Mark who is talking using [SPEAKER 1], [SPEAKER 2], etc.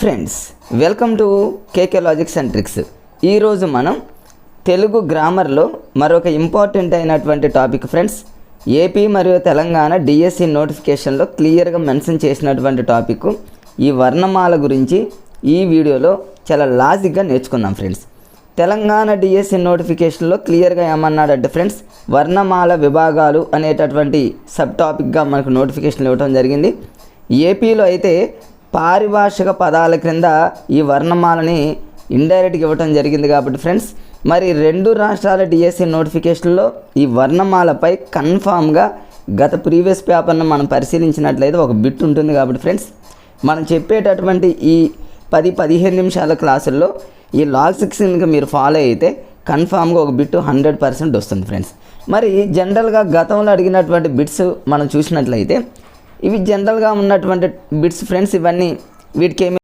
[SPEAKER 1] Friends, welcome to KK logics and tricks. ఈరోజు మనం తెలుగు గ్రామర్లో మరొక ఇంపార్టెంట్ అయినటువంటి టాపిక్ ఫ్రెండ్స్. ఏపీ మరియు తెలంగాణ డిఎస్సి నోటిఫికేషన్లో క్లియర్గా మెన్షన్ చేసినటువంటి టాపిక్ ఈ వర్ణమాల గురించి ఈ వీడియోలో చాలా లాజిక్గా నేర్చుకుందాం ఫ్రెండ్స్. తెలంగాణ డిఎస్సి నోటిఫికేషన్లో క్లియర్గా ఏమన్నాడంటే ఫ్రెండ్స్, వర్ణమాల విభాగాలు అనేటటువంటి సబ్ టాపిక్గా మనకు నోటిఫికేషన్ ఇవ్వడం జరిగింది. ఏపీలో అయితే పారిభాషిక పదాల క్రింద ఈ వర్ణమాలని ఇండైరెక్ట్గా ఇవ్వటం జరిగింది కాబట్టి ఫ్రెండ్స్, మరి రెండు రాష్ట్రాల డిఎస్సి నోటిఫికేషన్లో ఈ వర్ణమాలపై కన్ఫామ్గా గత ప్రీవియస్ పేపర్ను మనం పరిశీలించినట్లయితే ఒక బిట్ ఉంటుంది కాబట్టి ఫ్రెండ్స్, మనం చెప్పేటటువంటి ఈ 10-15 నిమిషాల క్లాసుల్లో ఈ లాజిక్స్ కనుక మీరు ఫాలో అయితే కన్ఫామ్గా ఒక బిట్ 100% వస్తుంది ఫ్రెండ్స్. మరి జనరల్గా గతంలో అడిగినటువంటి బిట్స్ మనం చూసినట్లయితే ఇవి జనరల్గా ఉన్నటువంటి బిట్స్ ఫ్రెండ్స్. ఇవన్నీ వీటికి